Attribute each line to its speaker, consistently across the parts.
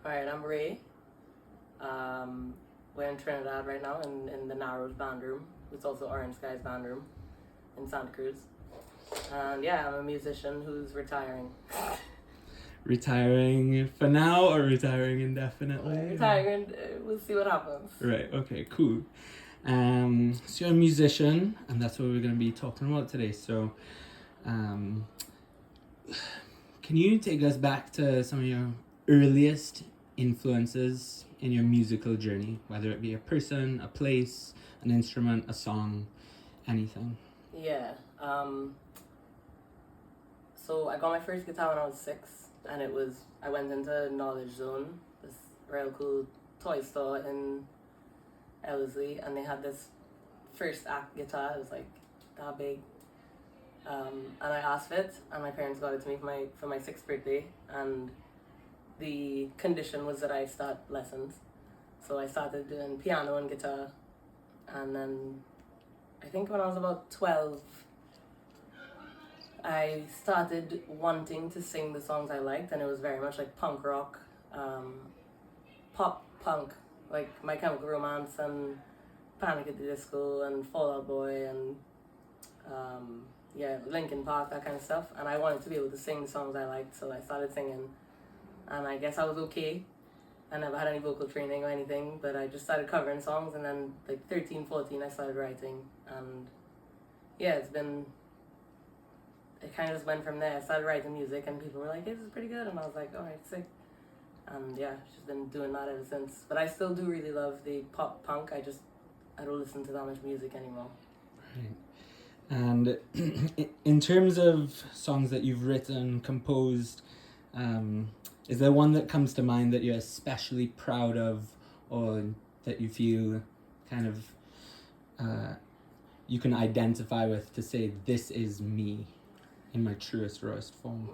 Speaker 1: Alright, I'm Ray. We're in Trinidad right now in the Narrows band room. It's also Orange Skies band room in Santa Cruz. And yeah, I'm a musician who's retiring.
Speaker 2: Retiring for now or retiring indefinitely?
Speaker 1: Retiring, we'll see what happens.
Speaker 2: Right, okay, cool. So you're a musician, and that's what we're going to be talking about today. So, can you take us back to some of your earliest influences in your musical journey, whether it be a person, a place, an instrument, a song, anything?
Speaker 1: Yeah. So I got my first guitar when I was 6, and I went into Knowledge Zone, this real cool toy store in Ellerslie, and they had this first act guitar. It was like that big, and I asked for it, and my parents got it to me for my 6th birthday, and the condition was that I start lessons. So I started doing piano and guitar, and then I think when I was about 12, I started wanting to sing the songs I liked, and it was very much like punk rock, pop punk, like My Chemical Romance and Panic at the Disco and Fall Out Boy and Linkin Park, that kind of stuff. And I wanted to be able to sing the songs I liked, so I started singing. And I guess I was okay. I never had any vocal training or anything, but I just started covering songs, and then like 13, 14, I started writing. And yeah, it kind of just went from there. I started writing music, and people were like, hey, this is pretty good. And I was like, all right, sick. And yeah, just been doing that ever since. But I still do really love the pop punk. I don't listen to that much music anymore.
Speaker 2: Right. And in terms of songs that you've written, composed, is there one that comes to mind that you're especially proud of, or that you feel kind of you can identify with to say, this is me in my truest, rawest form?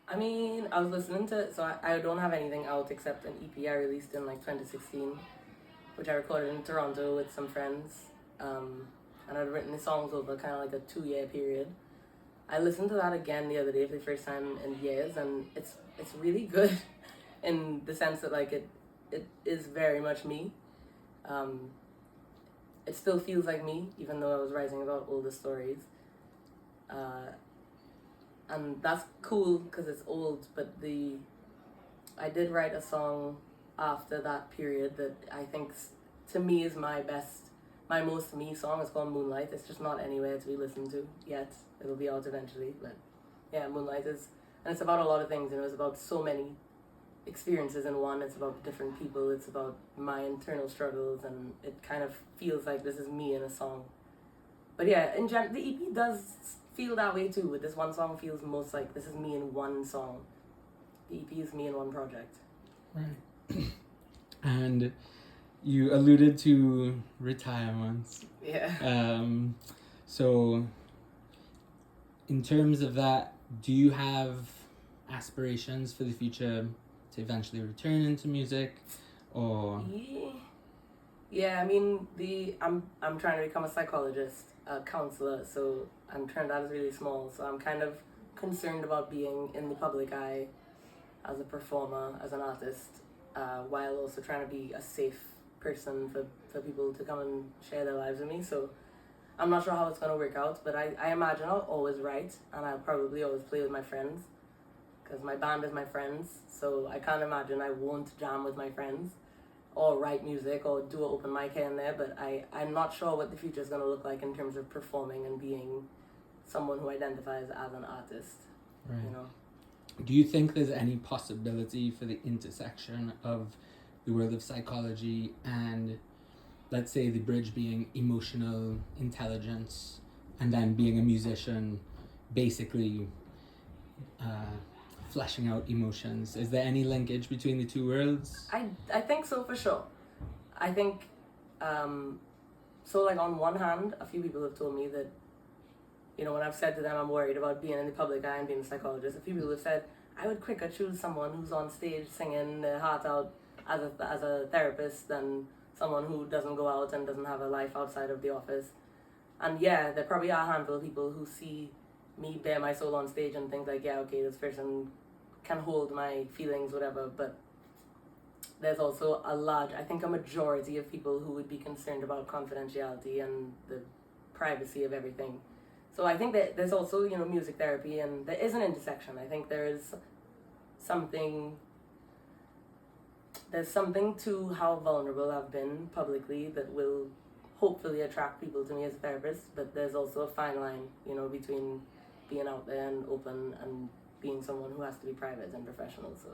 Speaker 1: I mean, I was listening to, so I don't have anything out except an EP I released in like 2016, which I recorded in Toronto with some friends. And I'd written the songs over kind of like a 2-year period. I listened to that again the other day for the first time in years, and it's really good in the sense that like it is very much me. It still feels like me, even though I was writing about older stories. And that's cool because it's old, but I did write a song after that period that I think to me is my most me song. It's called Moonlight. It's just not anywhere to be listened to yet. It'll be out eventually, but yeah, Moonlight is, and it's about a lot of things, it's about so many experiences in one. It's about different people, it's about my internal struggles, and it kind of feels like this is me in a song. But yeah, in general, the EP does feel that way too, but this one song feels most like this is me in one song. The EP is me in one project.
Speaker 2: Right. And you alluded to retirement.
Speaker 1: Yeah.
Speaker 2: So in terms of that, do you have aspirations for the future to eventually return into music, or?
Speaker 1: Yeah, I mean, I'm trying to become a psychologist, a counselor, so Trinidad is really small, so I'm kind of concerned about being in the public eye as a performer, as an artist, while also trying to be a safe person for people to come and share their lives with me. So I'm not sure how it's going to work out, but I imagine I'll always write, and I'll probably always play with my friends, because my band is my friends, so I can't imagine I won't jam with my friends or write music or do an open mic here and there. But I'm not sure what the future is going to look like in terms of performing and being someone who identifies as an artist.
Speaker 2: Right.
Speaker 1: You know?
Speaker 2: Do you think there's any possibility for the intersection of the world of psychology and, let's say, the bridge being emotional intelligence, and then being a musician, basically fleshing out emotions? Is there any linkage between the two worlds?
Speaker 1: I think so, for sure. I think, so like on one hand, a few people have told me that, when I've said to them I'm worried about being in the public eye and being a psychologist, a few people have said, I would quicker choose someone who's on stage singing their heart out as a therapist than someone who doesn't go out and doesn't have a life outside of the office. And yeah, there probably are a handful of people who see me bare my soul on stage and think like, yeah, okay, this person can hold my feelings, whatever, but there's also a majority of people who would be concerned about confidentiality and the privacy of everything. So I think that there's also, music therapy, and there is an intersection. I think there's something to how vulnerable I've been publicly that will hopefully attract people to me as a therapist, but there's also a fine line, between being out there and open and being someone who has to be private and professional. So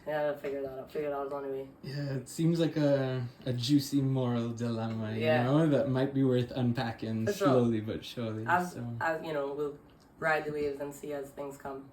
Speaker 1: yeah, I figured that out along the way.
Speaker 2: Yeah, it seems like a juicy moral dilemma, you know, that might be worth unpacking slowly but surely.
Speaker 1: As we'll ride the waves and see as things come.